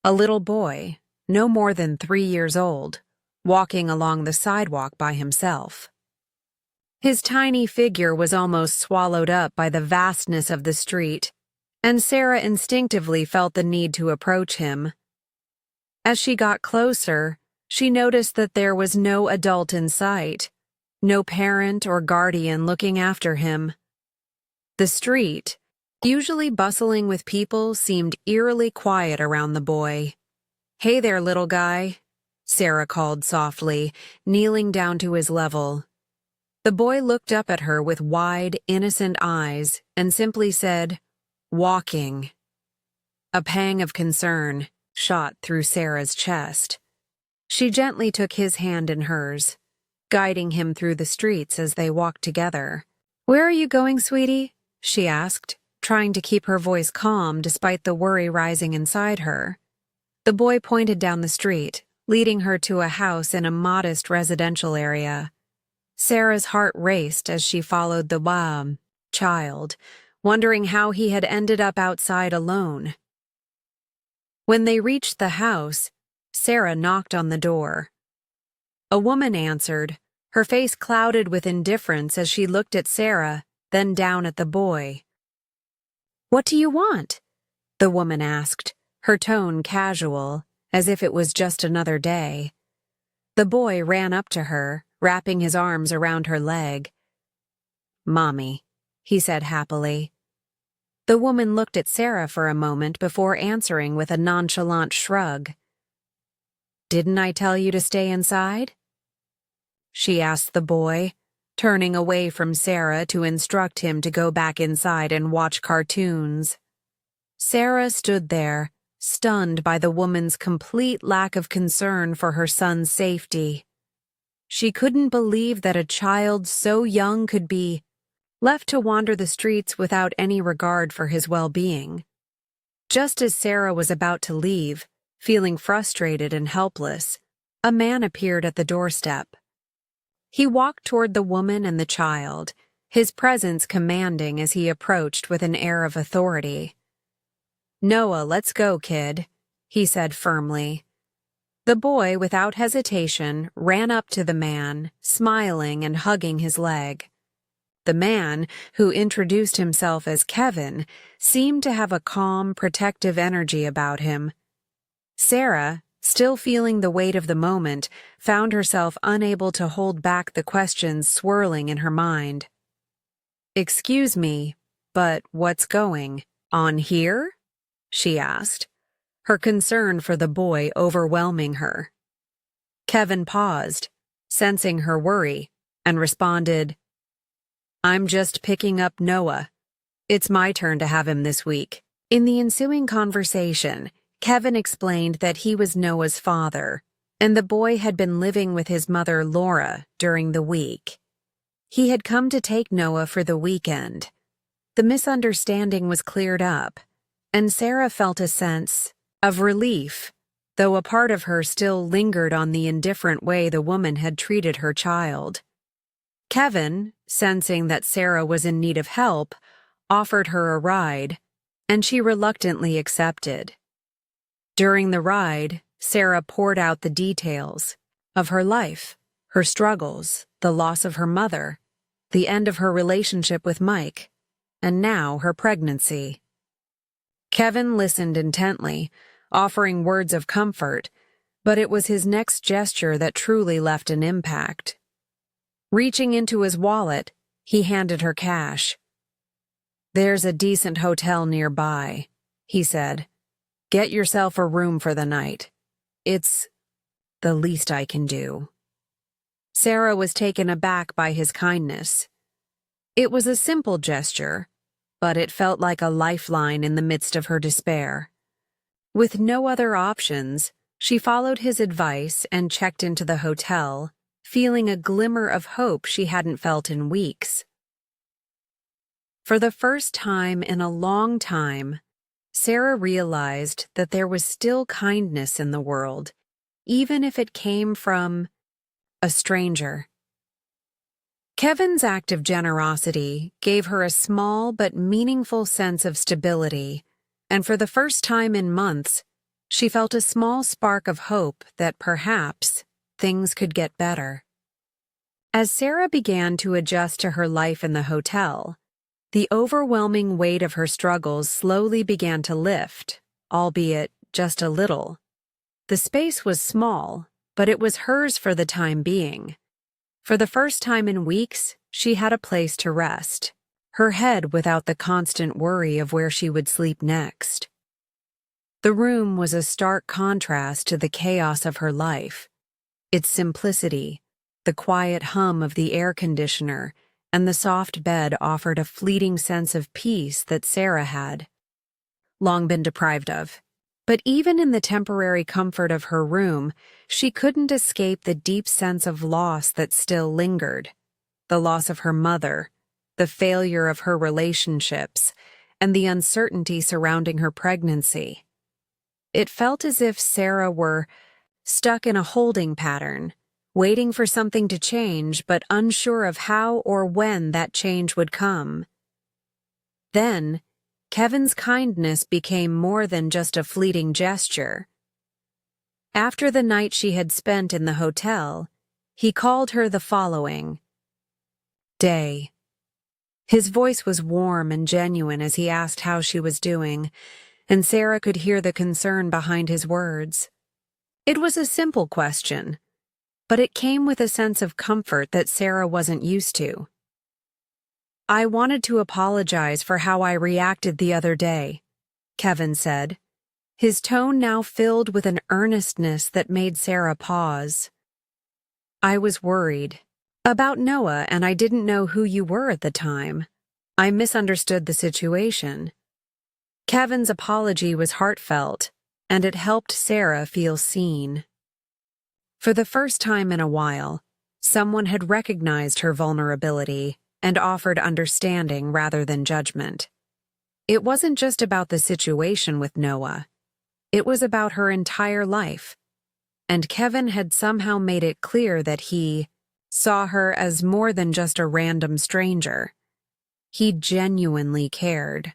A little boy, no more than 3 years old, walking along the sidewalk by himself. His tiny figure was almost swallowed up by the vastness of the street, and Sarah instinctively felt the need to approach him. As she got closer, she noticed that there was no adult in sight, no parent or guardian looking after him. The street, usually bustling with people, seemed eerily quiet around the boy. "Hey there, little guy," Sarah called softly, kneeling down to his level. The boy looked up at her with wide, innocent eyes and simply said, "Walking." A pang of concern shot through Sarah's chest. She gently took his hand in hers, guiding him through the streets as they walked together. "Where are you going, sweetie?" she asked, trying to keep her voice calm despite the worry rising inside her. The boy pointed down the street, leading her to a house in a modest residential area. Sarah's heart raced as she followed the child, wondering how he had ended up outside alone. When they reached the house, Sarah knocked on the door. A woman answered, her face clouded with indifference as she looked at Sarah, then down at the boy. "What do you want?" the woman asked, her tone casual, as if it was just another day. The boy ran up to her, wrapping his arms around her leg. "Mommy," he said happily. The woman looked at Sarah for a moment before answering with a nonchalant shrug. "Didn't I tell you to stay inside?" she asked the boy, turning away from Sarah to instruct him to go back inside and watch cartoons. Sarah stood there, stunned by the woman's complete lack of concern for her son's safety. She couldn't believe that a child so young could be left to wander the streets without any regard for his well-being. Just as Sarah was about to leave, feeling frustrated and helpless, a man appeared at the doorstep. He walked toward the woman and the child, his presence commanding as he approached with an air of authority. "Noah, let's go, kid," he said firmly. The boy, without hesitation, ran up to the man, smiling and hugging his leg. The man, who introduced himself as Kevin, seemed to have a calm, protective energy about him. Sarah, still feeling the weight of the moment, found herself unable to hold back the questions swirling in her mind. "Excuse me, but what's going on here?" she asked, her concern for the boy overwhelming her. Kevin paused, sensing her worry, and responded, "I'm just picking up Noah. It's my turn to have him this week." In the ensuing conversation, Kevin explained that he was Noah's father, and the boy had been living with his mother Laura during the week. He had come to take Noah for the weekend. The misunderstanding was cleared up, and Sarah felt a sense of relief, though a part of her still lingered on the indifferent way the woman had treated her child. Kevin, sensing that Sarah was in need of help, offered her a ride, and she reluctantly accepted. During the ride, Sarah poured out the details of her life, her struggles, the loss of her mother, the end of her relationship with Mike, and now her pregnancy. Kevin listened intently, offering words of comfort, but it was his next gesture that truly left an impact. Reaching into his wallet, he handed her cash. "There's a decent hotel nearby," he said. "Get yourself a room for the night. It's the least I can do." Sarah was taken aback by his kindness. It was a simple gesture, but it felt like a lifeline in the midst of her despair. With no other options, she followed his advice and checked into the hotel, feeling a glimmer of hope she hadn't felt in weeks. For the first time in a long time, Sarah realized that there was still kindness in the world, even if it came from a stranger. Kevin's act of generosity gave her a small but meaningful sense of stability, and for the first time in months, she felt a small spark of hope that perhaps things could get better. As Sarah began to adjust to her life in the hotel, the overwhelming weight of her struggles slowly began to lift, albeit just a little. The space was small, but it was hers for the time being. For the first time in weeks, she had a place to rest, her head without the constant worry of where she would sleep next. The room was a stark contrast to the chaos of her life. Its simplicity, the quiet hum of the air conditioner, and the soft bed offered a fleeting sense of peace that Sarah had long been deprived of. But even in the temporary comfort of her room, she couldn't escape the deep sense of loss that still lingered. The loss of her mother, the failure of her relationships, and the uncertainty surrounding her pregnancy. It felt as if Sarah were stuck in a holding pattern, waiting for something to change but unsure of how or when that change would come. Then, Kevin's kindness became more than just a fleeting gesture. After the night she had spent in the hotel, he called her the following day. His voice was warm and genuine as he asked how she was doing, and Sarah could hear the concern behind his words. It was a simple question, but it came with a sense of comfort that Sarah wasn't used to. "I wanted to apologize for how I reacted the other day," Kevin said, his tone now filled with an earnestness that made Sarah pause. "I was worried about Noah, and I didn't know who you were at the time. I misunderstood the situation." Kevin's apology was heartfelt, and it helped Sarah feel seen. For the first time in a while, someone had recognized her vulnerability and offered understanding rather than judgment. It wasn't just about the situation with Noah. It was about her entire life, and Kevin had somehow made it clear that he saw her as more than just a random stranger. He genuinely cared.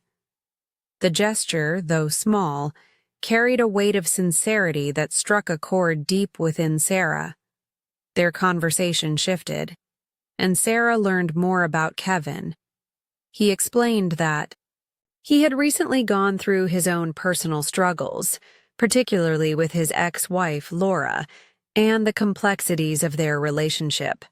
The gesture, though small, carried a weight of sincerity that struck a chord deep within Sarah. Their conversation shifted, and Sarah learned more about Kevin. He explained that he had recently gone through his own personal struggles, particularly with his ex-wife, Laura, and the complexities of their relationship.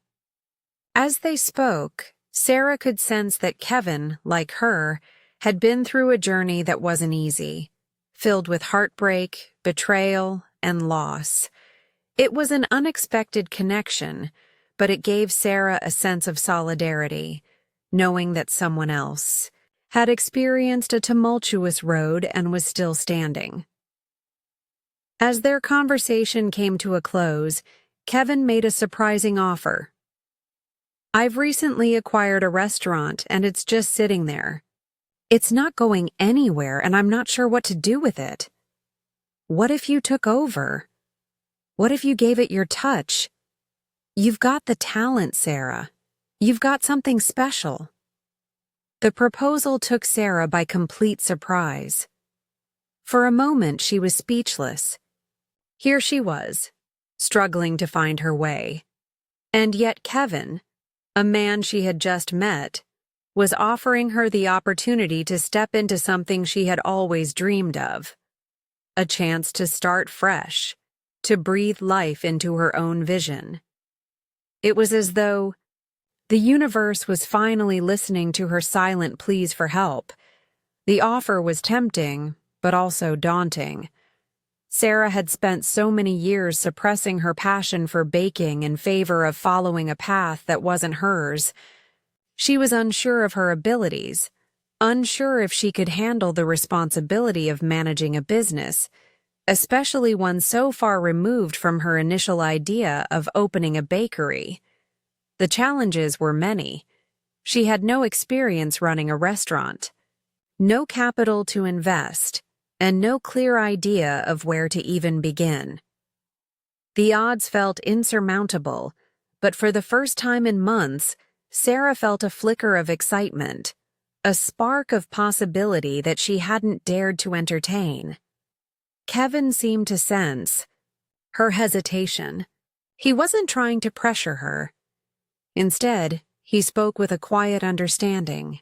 As they spoke, Sarah could sense that Kevin, like her, had been through a journey that wasn't easy, filled with heartbreak, betrayal, and loss. It was an unexpected connection, but it gave Sarah a sense of solidarity, knowing that someone else, had experienced a tumultuous road and was still standing. As their conversation came to a close, Kevin made a surprising offer. "I've recently acquired a restaurant and it's just sitting there. It's not going anywhere and I'm not sure what to do with it. What if you took over? What if you gave it your touch? You've got the talent, Sarah. You've got something special." The proposal took Sarah by complete surprise. For a moment, she was speechless. Here she was, struggling to find her way. And yet Kevin, a man she had just met, was offering her the opportunity to step into something she had always dreamed of. A chance to start fresh, to breathe life into her own vision. It was as though the universe was finally listening to her silent pleas for help. The offer was tempting, but also daunting. Sarah had spent so many years suppressing her passion for baking in favor of following a path that wasn't hers. She was unsure of her abilities, unsure if she could handle the responsibility of managing a business, especially one so far removed from her initial idea of opening a bakery. The challenges were many. She had no experience running a restaurant, no capital to invest, and no clear idea of where to even begin. The odds felt insurmountable, but for the first time in months, Sarah felt a flicker of excitement, a spark of possibility that she hadn't dared to entertain. Kevin seemed to sense her hesitation. He wasn't trying to pressure her. Instead, he spoke with a quiet understanding.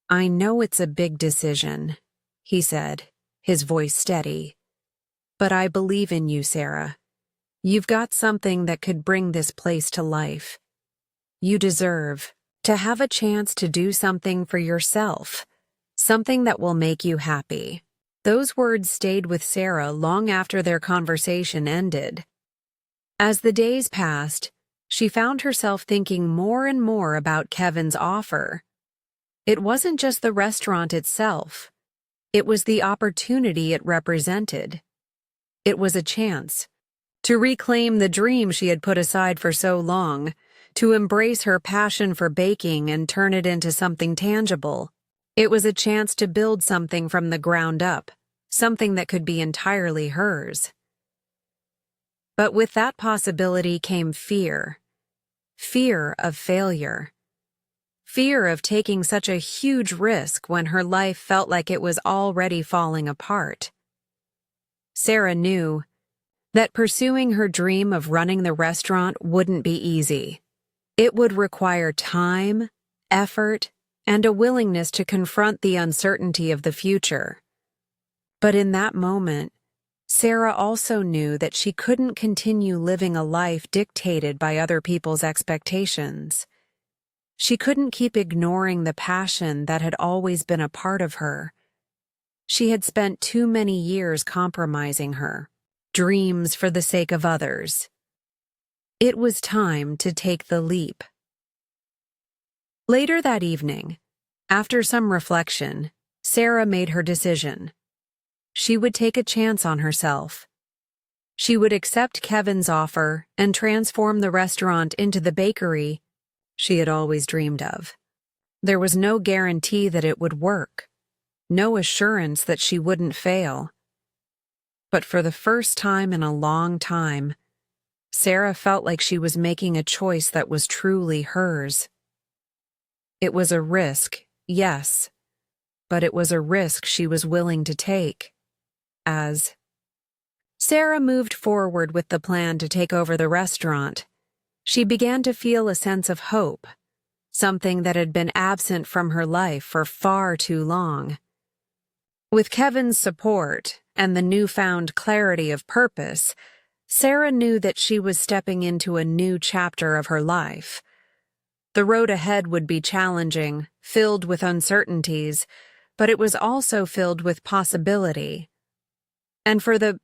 "I know it's a big decision," he said, his voice steady. "But I believe in you, Sarah. You've got something that could bring this place to life. You deserve to have a chance to do something for yourself, something that will make you happy." Those words stayed with Sarah long after their conversation ended. As the days passed, she found herself thinking more and more about Kevin's offer. It wasn't just the restaurant itself. It was the opportunity it represented. It was a chance to reclaim the dream she had put aside for so long, to embrace her passion for baking and turn it into something tangible. It was a chance to build something from the ground up, something that could be entirely hers. But with that possibility came fear. Fear of failure. Fear of taking such a huge risk when her life felt like it was already falling apart. Sarah knew that pursuing her dream of running the restaurant wouldn't be easy. It would require time, effort, and a willingness to confront the uncertainty of the future. But in that moment, Sarah also knew that she couldn't continue living a life dictated by other people's expectations. She couldn't keep ignoring the passion that had always been a part of her. She had spent too many years compromising her dreams for the sake of others. It was time to take the leap. Later that evening, after some reflection, Sarah made her decision. She would take a chance on herself. She would accept Kevin's offer and transform the restaurant into the bakery she had always dreamed of. There was no guarantee that it would work, no assurance that she wouldn't fail. But for the first time in a long time, Sarah felt like she was making a choice that was truly hers. It was a risk, yes, but it was a risk she was willing to take. As Sarah moved forward with the plan to take over the restaurant, she began to feel a sense of hope, something that had been absent from her life for far too long. With Kevin's support and the newfound clarity of purpose, Sarah knew that she was stepping into a new chapter of her life. The road ahead would be challenging, filled with uncertainties, but it was also filled with possibility. And for the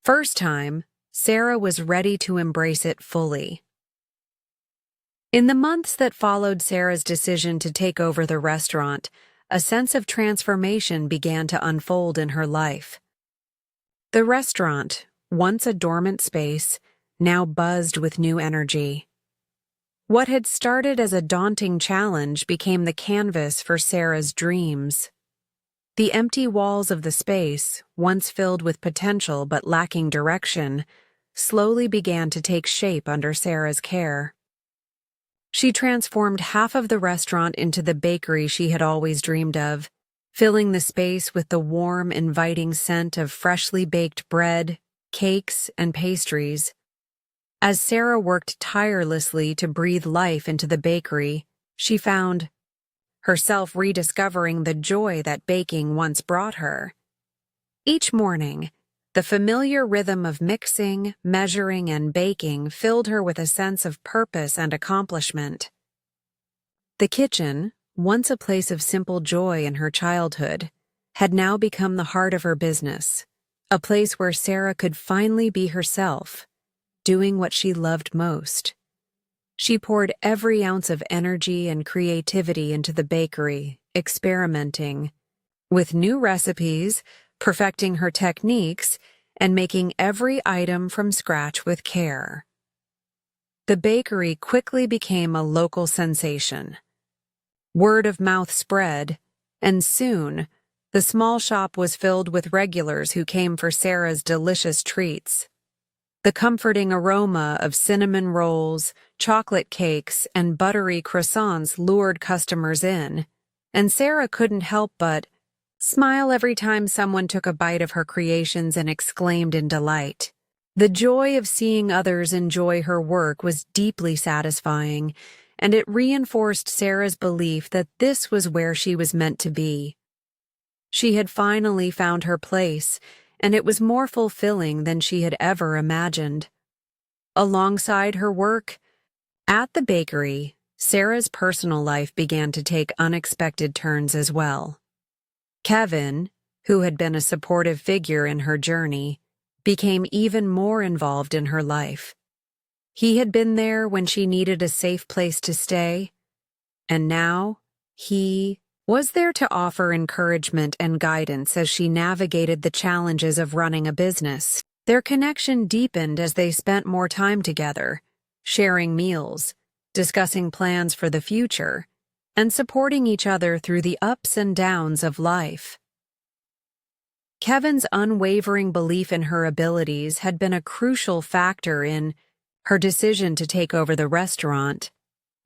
first time, Sarah was ready to embrace it fully. In the months that followed Sarah's decision to take over the restaurant, a sense of transformation began to unfold in her life. The restaurant, once a dormant space, now buzzed with new energy. What had started as a daunting challenge became the canvas for Sarah's dreams. The empty walls of the space, once filled with potential but lacking direction, slowly began to take shape under Sarah's care. She transformed half of the restaurant into the bakery she had always dreamed of, filling the space with the warm, inviting scent of freshly baked bread, cakes, and pastries. As Sarah worked tirelessly to breathe life into the bakery, she found herself rediscovering the joy that baking once brought her. Each morning, the familiar rhythm of mixing, measuring, and baking filled her with a sense of purpose and accomplishment. The kitchen, once a place of simple joy in her childhood, had now become the heart of her business, a place where Sarah could finally be herself, doing what she loved most. She poured every ounce of energy and creativity into the bakery, experimenting with new recipes, perfecting her techniques, and making every item from scratch with care. The bakery quickly became a local sensation. Word of mouth spread, and soon, the small shop was filled with regulars who came for Sarah's delicious treats. The comforting aroma of cinnamon rolls, chocolate cakes, and buttery croissants lured customers in, and Sarah couldn't help but smile every time someone took a bite of her creations and exclaimed in delight. The joy of seeing others enjoy her work was deeply satisfying, and it reinforced Sarah's belief that this was where she was meant to be. She had finally found her place, and it was more fulfilling than she had ever imagined. Alongside her work at the bakery, Sarah's personal life began to take unexpected turns as well. Kevin, who had been a supportive figure in her journey, became even more involved in her life. He had been there when she needed a safe place to stay, and now he was there to offer encouragement and guidance as she navigated the challenges of running a business. Their connection deepened as they spent more time together, sharing meals, discussing plans for the future, and supporting each other through the ups and downs of life. Kevin's unwavering belief in her abilities had been a crucial factor in her decision to take over the restaurant,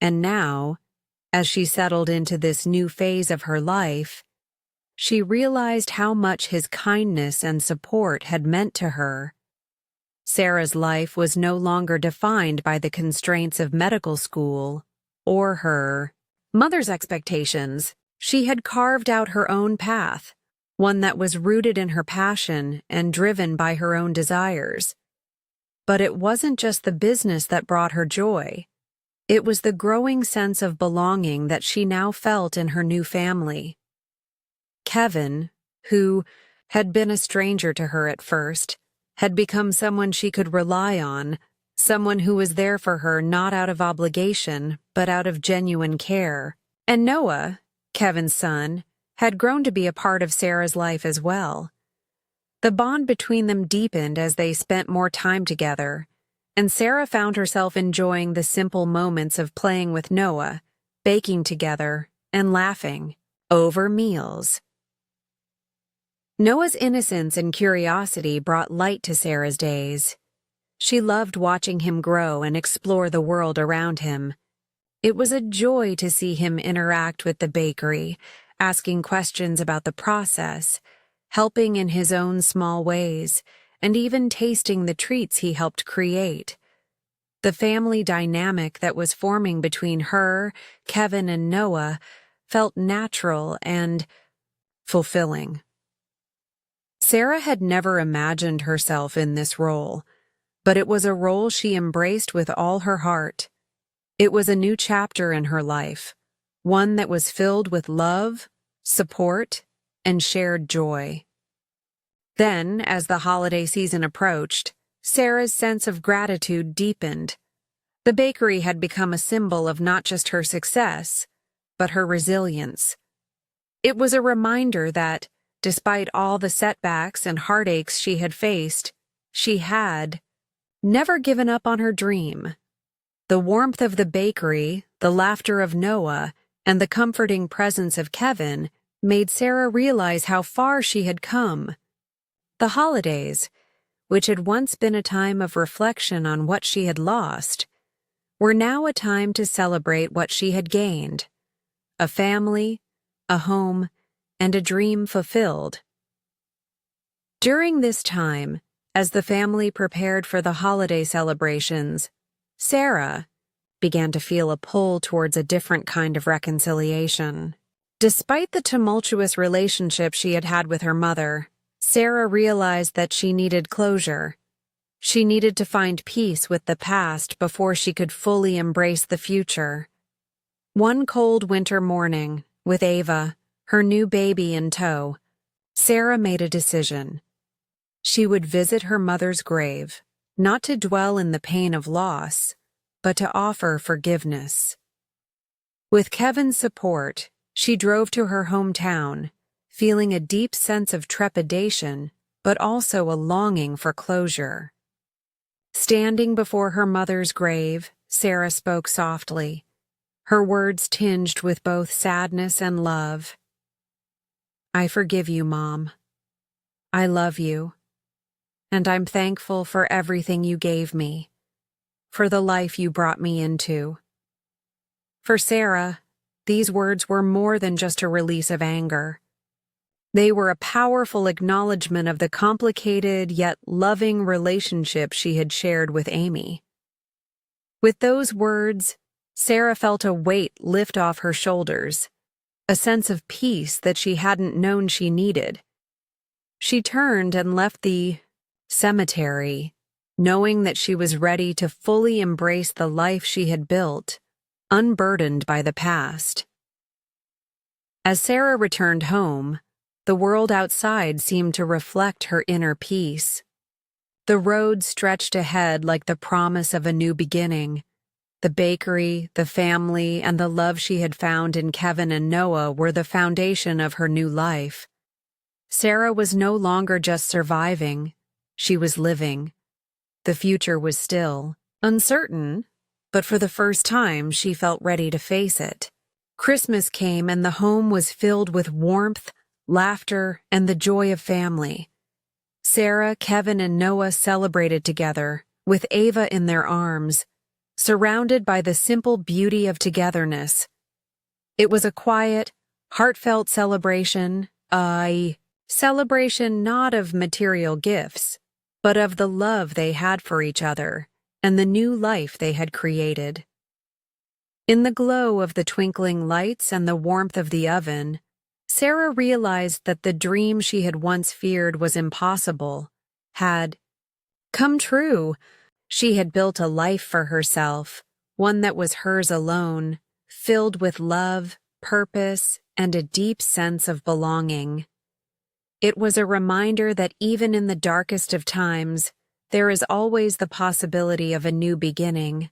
and now, as she settled into this new phase of her life, she realized how much his kindness and support had meant to her. Sarah's life was no longer defined by the constraints of medical school or her mother's expectations. She had carved out her own path, one that was rooted in her passion and driven by her own desires. But it wasn't just the business that brought her joy. It was the growing sense of belonging that she now felt in her new family. Kevin, who had been a stranger to her at first, had become someone she could rely on, someone who was there for her not out of obligation, but out of genuine care. And Noah, Kevin's son, had grown to be a part of Sarah's life as well. The bond between them deepened as they spent more time together, and Sarah found herself enjoying the simple moments of playing with Noah, baking together, and laughing over meals. Noah's innocence and curiosity brought light to Sarah's days. She loved watching him grow and explore the world around him. It was a joy to see him interact with the bakery, asking questions about the process, helping in his own small ways, and even tasting the treats he helped create. The family dynamic that was forming between her, Kevin, and Noah felt natural and fulfilling. Sarah had never imagined herself in this role, but it was a role she embraced with all her heart. It was a new chapter in her life, one that was filled with love, support, and shared joy. Then, as the holiday season approached, Sarah's sense of gratitude deepened. The bakery had become a symbol of not just her success, but her resilience. It was a reminder that, despite all the setbacks and heartaches she had faced, she had never given up on her dream. The warmth of the bakery, the laughter of Noah, and the comforting presence of Kevin made Sarah realize how far she had come. The holidays, which had once been a time of reflection on what she had lost, were now a time to celebrate what she had gained: a family, a home, and a dream fulfilled. During this time, as the family prepared for the holiday celebrations, Sarah began to feel a pull towards a different kind of reconciliation. Despite the tumultuous relationship she had had with her mother, Sarah realized that she needed closure. She needed to find peace with the past before she could fully embrace the future. One cold winter morning, with Ava, her new baby in tow, Sarah made a decision. She would visit her mother's grave, not to dwell in the pain of loss, but to offer forgiveness. With Kevin's support, she drove to her hometown, feeling a deep sense of trepidation, but also a longing for closure. Standing before her mother's grave, Sarah spoke softly, her words tinged with both sadness and love. "I forgive you, Mom. I love you. And I'm thankful for everything you gave me, for the life you brought me into." For Sarah, these words were more than just a release of anger. They were a powerful acknowledgement of the complicated yet loving relationship she had shared with Amy. With those words, Sarah felt a weight lift off her shoulders, a sense of peace that she hadn't known she needed. She turned and left the cemetery, knowing that she was ready to fully embrace the life she had built, unburdened by the past. As Sarah returned home, the world outside seemed to reflect her inner peace. The road stretched ahead like the promise of a new beginning. The bakery, the family, and the love she had found in Kevin and Noah were the foundation of her new life. Sarah was no longer just surviving, she was living. The future was still uncertain, but for the first time she felt ready to face it. Christmas came and the home was filled with warmth, laughter, and the joy of family. Sarah, Kevin, and Noah celebrated together, with Ava in their arms, surrounded by the simple beauty of togetherness. It was a quiet, heartfelt celebration, a celebration not of material gifts, but of the love they had for each other and the new life they had created. In the glow of the twinkling lights and the warmth of the oven, Sarah realized that the dream she had once feared was impossible had come true. She had built a life for herself, one that was hers alone, filled with love, purpose, and a deep sense of belonging. It was a reminder that even in the darkest of times, there is always the possibility of a new beginning.